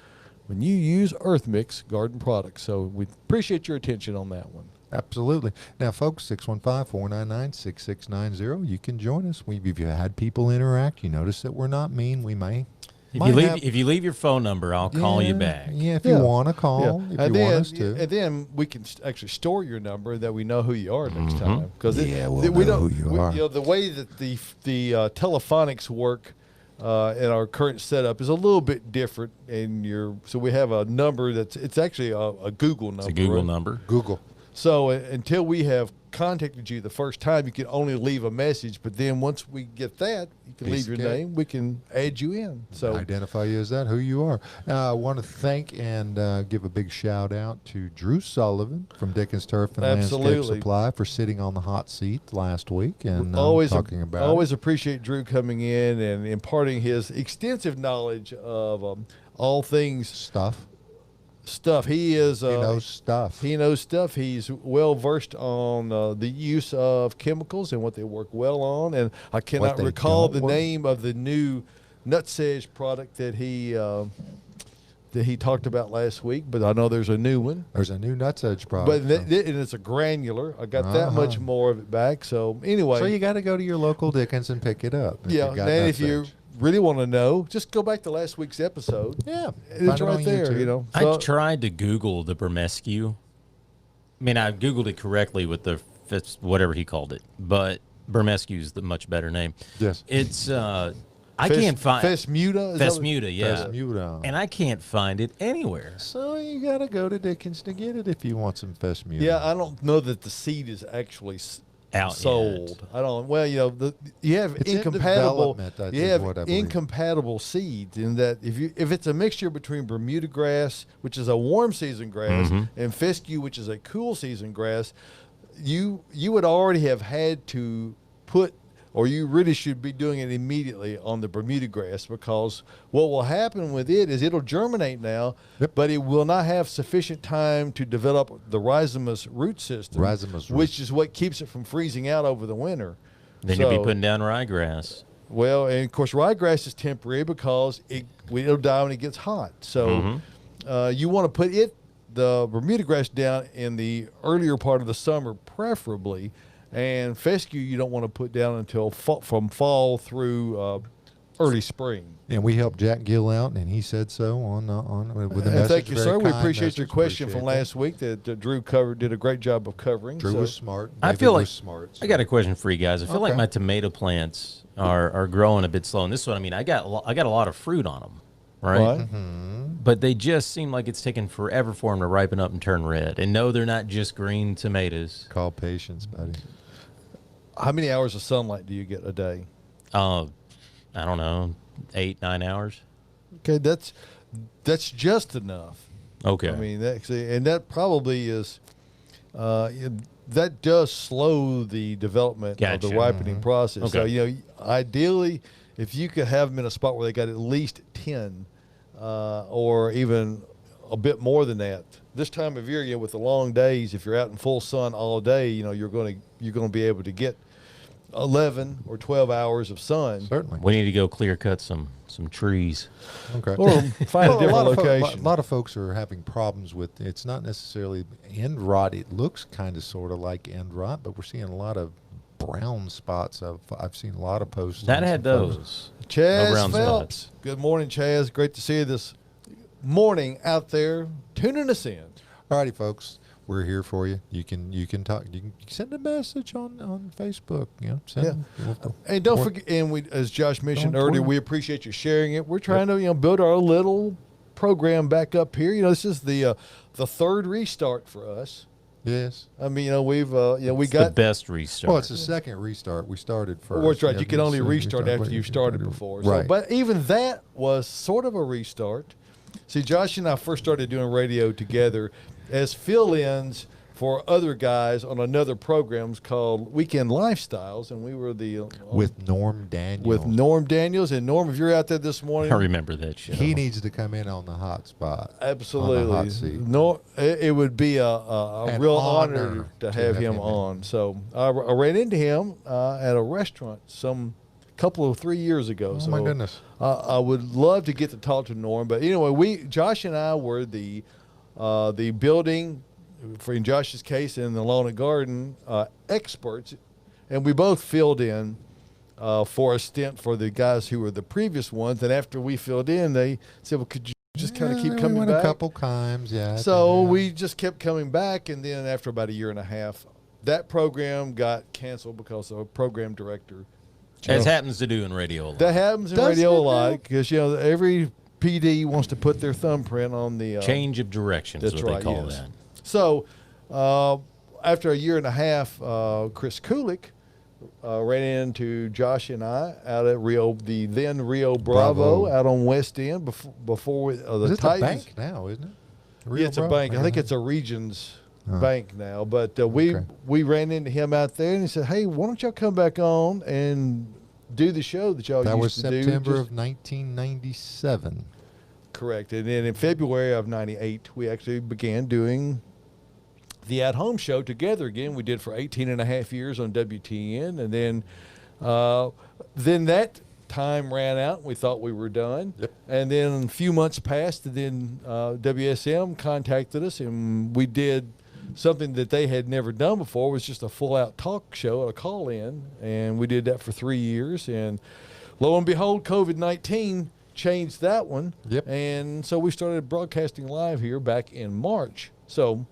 when you use Earth Mix garden products. So we appreciate your attention on that one. Absolutely. Now, folks, 615-499-6690. You can join us. If you had people interact, you notice that we're not mean. We may. If you leave your phone number, I'll call you back. Yeah, if you want to call, if you want us to. And then we can actually store your number that we know who you are next time. Because we'll we know don't, who you are. The way that the telephonics work in our current setup is a little bit different. So we have a number it's actually a Google number. It's a Google number. Google. So until we have contacted you the first time, you can only leave a message. But then once we get that, you can leave your name. We can add you in. So identify you as who you are. Now, I want to thank and give a big shout out to Drew Sullivan from Dickens Turf and Landscape Supply for sitting on the hot seat last week and talking about. I always appreciate Drew coming in and imparting his extensive knowledge of all things stuff. He is. He knows stuff. He knows stuff. He's well versed on the use of chemicals and what they work well on. And I cannot they recall don't the work. name of the new nutsedge product that he talked about last week, but I know there's a new one. There's a new nutsedge But product. and it's a granular. I got that much more of it back. So anyway, so you got to go to your local Dickens and pick it up. if yeah. you got And if you nutsedge. really want to know, just go back to last week's episode. Yeah, It's find it right on there. YouTube. You know. I So- tried to Google the Burmesque. I mean, I Googled it correctly with the whatever he called it, but Burmesque is the much better name. Yes. It's I can't find Fesmuta. Is that what- Fesmuta, yeah, Fesmuta. and I can't find it anywhere. So you got to go to Dickens to get it if you want some Fesmuta. Yeah, I don't know that the seed is actually Out sold. yet. I don't. Well, you have It's in incompatible. development, I You think, have what I believe. incompatible seeds in that if it's a mixture between Bermuda grass, which is a warm season grass, and fescue, which is a cool season grass, you would already have had to put. Or you really should be doing it immediately on the Bermuda grass, because what will happen with it is it'll germinate now, Yep. but it will not have sufficient time to develop the rhizomus root system, Rhizomus root. which is what keeps it from freezing out over the winter. Then you'll be putting down ryegrass. Well, and of course, ryegrass is temporary because it'll die when it gets hot. So you want to put the Bermuda grass down in the earlier part of the summer, preferably. And fescue you don't want to put down until from fall through early spring. And we helped Jack Gill out, and he said so on with the And message. thank you, Very sir. We kind appreciate your message. question from Appreciate last week that Drew did a great job of covering. that. Drew So- was smart. I David feel like was smart. I got a question for you guys. I feel like Okay. my tomato plants are growing a bit slow, and this is what I mean. I got a lot of fruit on them, right? Right. Mm-hmm. But they just seem like it's taking forever for them to ripen up and turn red. And no, they're not just green tomatoes. Call patience, buddy. How many hours of sunlight do you get a day? I don't know, 8-9 hours. Okay, that's just enough. Okay. I mean, that probably is. That does slow the development of the Gotcha. ripening process. So Okay. ideally, if you could have them in a spot where they got at least 10, or even a bit more than that. This time of year, with the long days, if you're out in full sun all day, you're going to be able to get 11 or 12 hours of sun. Certainly. we need to go clear cut some trees. Okay. Or find a Well, different lot of location. A lot of folks are having problems with it's not necessarily end rot. It looks kind of sort of like end rot, but we're seeing a lot of brown spots. I've seen a lot of posts. That on had some folks. those. Chaz No brown Phelps. spots. Good morning, Chaz. Great to see you this morning out there tuning us in. Alrighty, folks, we're here for you. You can talk. You can send a message on Facebook. Send, And don't forget, and as Josh mentioned Don't earlier, worry. we appreciate you sharing it. We're trying to build our little program back up here. This is the third restart for us. Yes. I mean, we've we It's the got. best restart. Well, it's the second restart. We started first. Well, that's right. Yeah, You can this only is a restart after but you've started before. Right. So, but even that was sort of a restart. See, Josh and I first started doing radio together as fill-ins for other guys on another programs called Weekend Lifestyles, and we were the with Norm Daniels. with Norm Daniels. And Norm, if you're out there this morning, I remember that show. He needs to come in on the hot spot. absolutely, On the hot seat. no, it would be a An real honor honor to to have have him him in. on. So I ran into him at a restaurant some couple of 3 years ago. Oh so my goodness. I would love to get to talk to Norm, but anyway, Josh and I were the building, for in Josh's case, in the lawn and garden experts, and we both filled in for a stint for the guys who were the previous ones. And after we filled in, they said, "Well, could you just kind of keep we coming went back?" a couple times, yeah. So yeah. we just kept coming back, and then after about a year and a half, that program got canceled because of a program director. As happens to do in radio a lot. That happens in Doesn't radio it a lot now? because every PD wants to put their thumbprint on the Change of direction is That's what right. they call yes. that. So after a year and a half, Chris Kulik ran into Josh and I out at the then Rio Bravo, Bravo. out on West End before the It's a Titans. bank now, isn't it? Yeah, it's a bank. I think it's a Regions bank now. But we ran into him out there, and he said, "Hey, why don't y'all come back on and do the show that y'all That was used to do?" September Just- of 1997. correct. And then in February of '98, we actually began doing the at-home show together again. We did for 18 and a half years on WTN, and then that time ran out. We thought we were done. Yep. And then a few months passed, and then WSM contacted us, and we did something that they had never done before. It was just a full-out talk show, a call-in, and we did that for 3 years. And lo and behold, COVID-19 changed that one. Yep. And so we started broadcasting live here back in March. So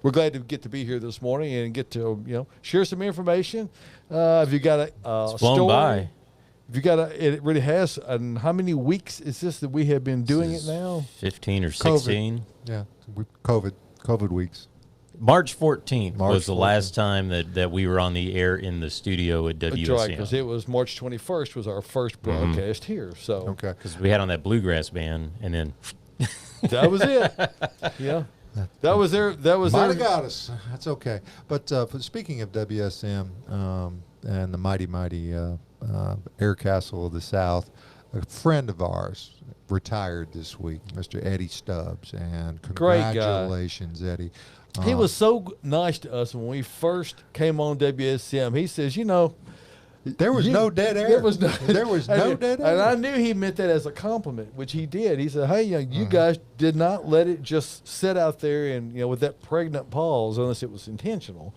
we're glad to get to be here this morning and get to share some information. If you got a It's flown story, by. if you got it really has. And how many weeks is this that we have been doing it now? 15 or COVID. 16. Yeah, COVID weeks. March 14th March was the 14th. last time that we were on the air in the studio at WSM. That's right, because it was March 21st was our first broadcast here. So Okay. Because we had on that bluegrass band, and then that was it. Yeah, that was their. Might have got us. That's okay. But speaking of WSM and the mighty Air Castle of the South, a friend of ours retired this week, Mr. Eddie Stubbs, and Great guy. congratulations, Eddie. He was so nice to us when we first came on WSM. He says, there was no dead air. There was no, dead air. And I knew he meant that as a compliment, which he did. He said, hey, you guys did not let it just sit out there and, with that pregnant pause, unless it was intentional.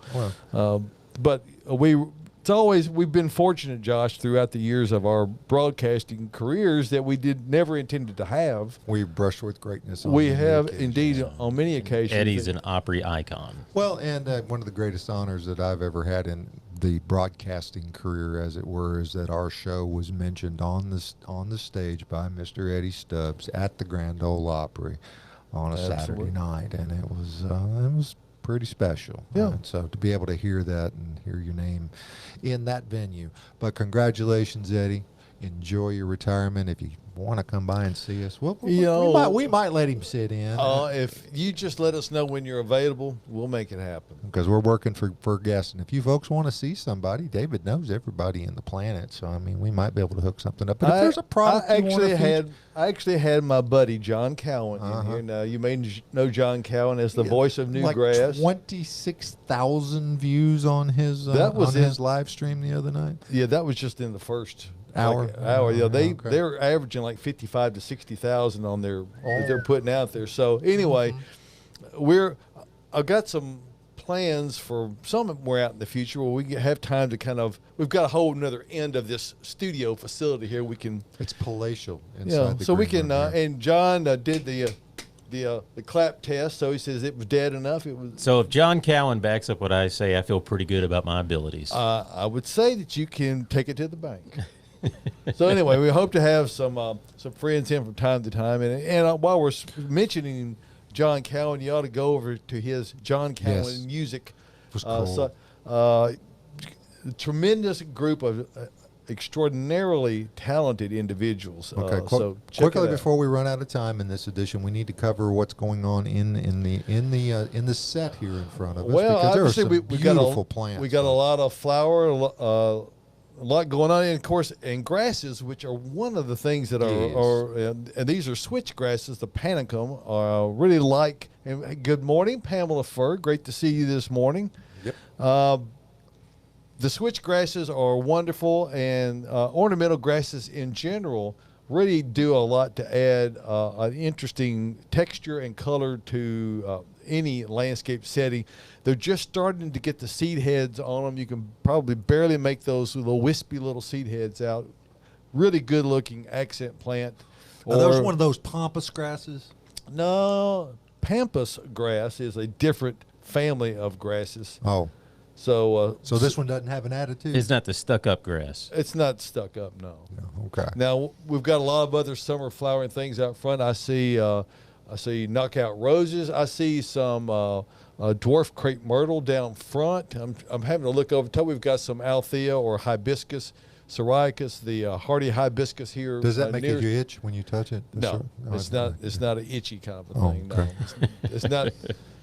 Well. But we've been fortunate, Josh, throughout the years of our broadcasting careers that we never intended to have. We brushed with greatness. On We many have occasions. indeed on many occasions. Eddie's an Opry icon. Well, and one of the greatest honors that I've ever had in the broadcasting career, as it were, is that our show was mentioned on the stage by Mr. Eddie Stubbs at the Grand Ole Opry on a Saturday night, and it was pretty special. Yeah. And so to be able to hear that and hear your name in that venue. But congratulations, Eddie. Enjoy your retirement. If you want to come by and see us, we might let him sit in. If you just let us know when you're available, we'll make it happen. Because we're working for guests. And if you folks want to see somebody, David knows everybody in the planet. So, I mean, we might be able to hook something up. But if there's a product I actually had my buddy John Cowan in here. Now, you may know John Cowan as the voice of Newgrass. 26,000 views on his his live stream the other night. Yeah, that was just in the first hour. Yeah, Okay. they're averaging like 55 to 60,000 on their that they're putting out there. So anyway, I've got some plans for somewhere out in the future where we have time to we've got a whole another end of this studio facility here. We can It's palatial inside the so we green can room here. and John did the clap test, so he says it was dead enough. It was. So if John Cowan backs up what I say, I feel pretty good about my abilities. I would say that you can take it to the bank. So anyway, we hope to have some friends in from time to time, and while we're mentioning John Cowan, you ought to go over to his John Cowan Yes. Music. Was cool. Tremendous group of extraordinarily talented individuals. Okay, so check quickly it out. before we run out of time in this edition, we need to cover what's going on in the set here in front of us. Well, because there are obviously some we got beautiful plants. We got a lot of flower, a lot going on, and of course, and grasses, which are one of the things that and these are switch grasses. The panicum are really like. And good morning, Pamela Furr. Great to see you this morning. Yep. The switch grasses are wonderful, and ornamental grasses in general really do a lot to add an interesting texture and color to any landscape setting. They're just starting to get the seed heads on them. You can probably barely make those little wispy little seed heads out. Really good looking accent plant. Are those one of those pampas grasses? No, pampas grass is a different family of grasses. Oh. So this one doesn't have an attitude? It's not the stuck-up grass. It's not stuck up, no. Okay. Now we've got a lot of other summer flowering things out front. I see knockout roses. I see some dwarf crepe myrtle down front. I'm having to look over. We've got some althea or hibiscus syriacus, the hardy hibiscus here. Does that make you itch when you touch it? No, it's not. It's not an itchy kind of a thing. Okay. No, it's not.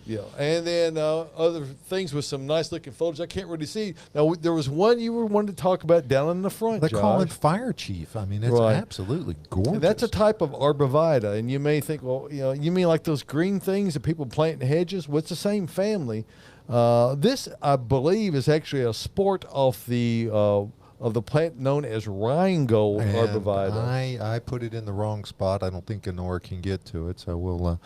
Yeah, and then other things with some nice looking foliage I can't really see. Now there was one you were wanting to talk about down in the front. They call it Josh. Fire Chief. I mean, it's Right. absolutely gorgeous. And that's a type of arborvitae, and you may think, well, you mean like those green things that people plant in hedges? Well, it's the same family. This, I believe, is actually a sport of the plant known as Rheingold arborvitae. I put it in the wrong spot. I don't think Honora can get to it, so we'll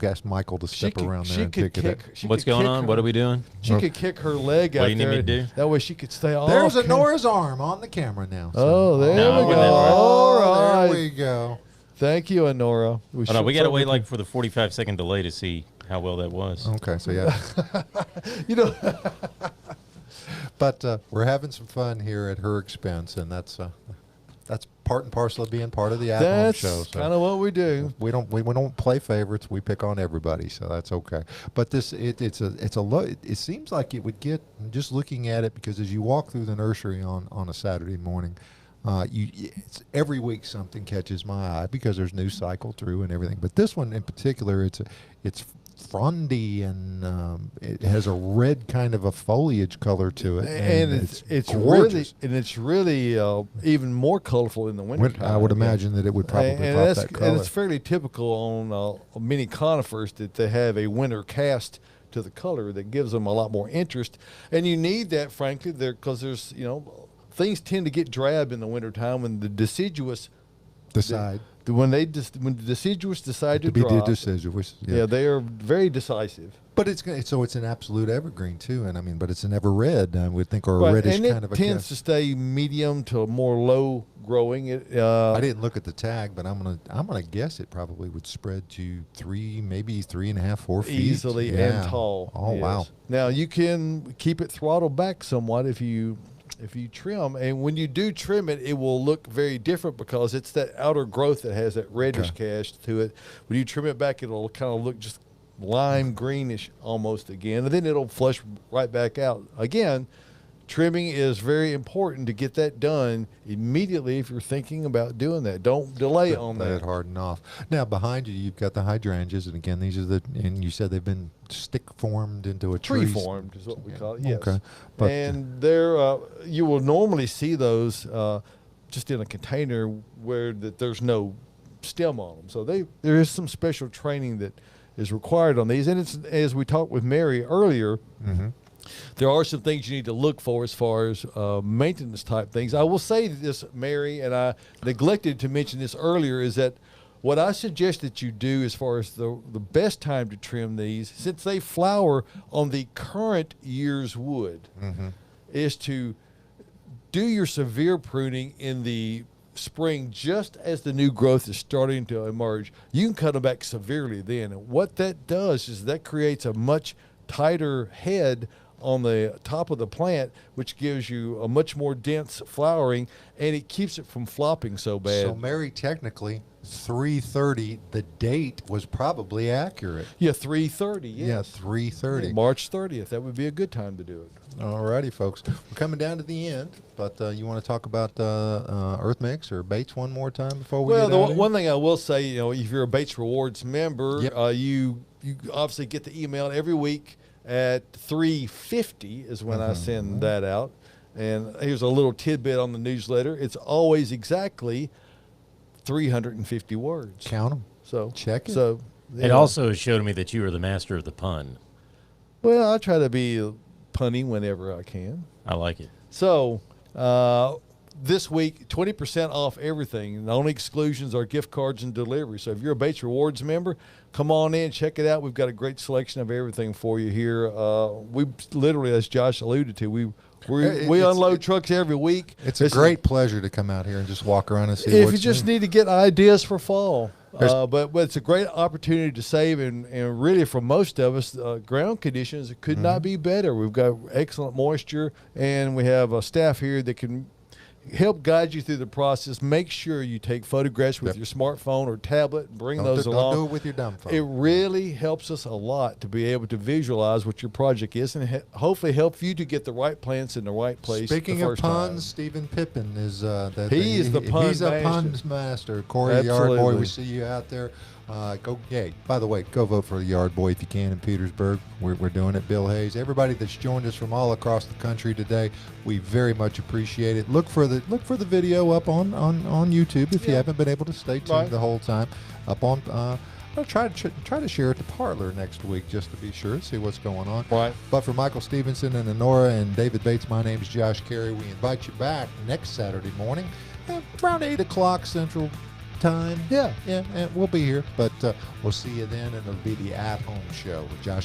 ask Michael to step around there and pick it up. What's going on? What are we doing? She could kick her leg What out do you need there. me to do? That way she could stay off. There's camera. Honora's arm on the camera now. Oh, there No, we it go. wouldn't work. All right. There we go. Thank you, Honora. Oh, no, we got to certainly wait like for the 45-second delay to see how well that was. Okay, so yeah. You know, But we're having some fun here at her expense, and that's part and parcel of being part of the at-home that's show. So kind of what we do. we don't play favorites. We pick on everybody, so that's okay. But this it's a it seems like it would get, just looking at it, because as you walk through the nursery on a Saturday morning, it's every week something catches my eye because there's new cycle through and everything. But this one in particular, it's frondy, and it has a red kind of a foliage color to it, And it's really even more colorful in the winter. I would imagine that it would probably pop that color. And it's fairly typical on many conifers that they have a winter cast to the color that gives them a lot more interest. And you need that, frankly, because there's things tend to get drab in the wintertime when the deciduous Decide. when the deciduous decide to be drop. deciduous. Yeah, they are very decisive. But it's an absolute evergreen too, and I mean, but it's an ever red, I would think, or a Right, reddish and it kind of a tends cast. to stay medium to more low growing. I didn't look at the tag, but I'm gonna guess it probably would spread to 3.5, 4 feet easily Yeah. and tall. Oh yes. wow! Now you can keep it throttled back somewhat if you trim, and when you do trim it, it will look very different because it's that outer growth that has that reddish cast to it. When you trim it back, it'll kind of look just lime greenish almost again, and then it'll flush right back out again. Trimming is very important to get that done immediately if you're thinking about doing that. Don't delay on Let that. it harden off. Now behind you, you've got the hydrangeas, and again, these are and you said they've been stick formed into a Tree tree. formed is what we call it. Yes. Okay. But, and there, you will normally see those just in a container where there's no stem on them. So there is some special training that is required on these. And it's, as we talked with Mary earlier, there are some things you need to look for as far as maintenance type things. I will say this, Mary, and I neglected to mention this earlier, is that what I suggest that you do as far as the best time to trim these, since they flower on the current year's wood, is to do your severe pruning in the spring just as the new growth is starting to emerge. You can cut them back severely then. And what that does is that creates a much tighter head on the top of the plant, which gives you a much more dense flowering, and it keeps it from flopping so bad. So Mary, technically, 3:30. The date was probably accurate. Yeah, 3:30. Yes. Yeah, 3:30. March 30th. That would be a good time to do it. All righty, folks. We're coming down to the end, but you want to talk about Earth Mix or Bates one more time before we Well, get out of here? one thing I will say, if you're a Bates Rewards member, Yep. you obviously get the email every week at 3:50 is when I send that out. And here's a little tidbit on the newsletter. It's always exactly 350 words. Count them. So Check it. So It also showed me that you were the master of the pun. well, I try to be punny whenever I can. I like it. So this week, 20% off everything. The only exclusions are gift cards and delivery. So if you're a Bates Rewards member, come on in, check it out. We've got a great selection of everything for you here. We literally, as Josh alluded to, we unload trucks every week. It's a great pleasure to come out here and just walk around and see If what's you just new. need to get ideas for fall. But it's a great opportunity to save, and really for most of us, ground conditions could not be better. We've got excellent moisture, and we have a staff here that can help guide you through the process. Make sure you take photographs with your smartphone or tablet and bring those along. Don't do it with your dumb phone. It really helps us a lot to be able to visualize what your project is, and hopefully help you to get the right plants in the right place. Speaking the of first puns, time. Stephen Pippin is He is the pun He's a master. pun master. Corey the Yard Boy, Absolutely. we see you out there. By the way, go vote for the Yard Boy if you can in Petersburg. We're doing it. Bill Hayes. Everybody that's joined us from all across the country today, we very much appreciate it. Look for the video up on YouTube if you haven't been able to stay tuned the whole time. Up on. I'll try to share it to Parlor next week just to be sure, see what's going on. Right. But for Michael Stevenson and Honora and David Bates, my name is Josh Cary. We invite you back next Saturday morning around 8 o'clock Central Time. Yeah, and we'll be here. But we'll see you then, and it'll be the At Home Show with Josh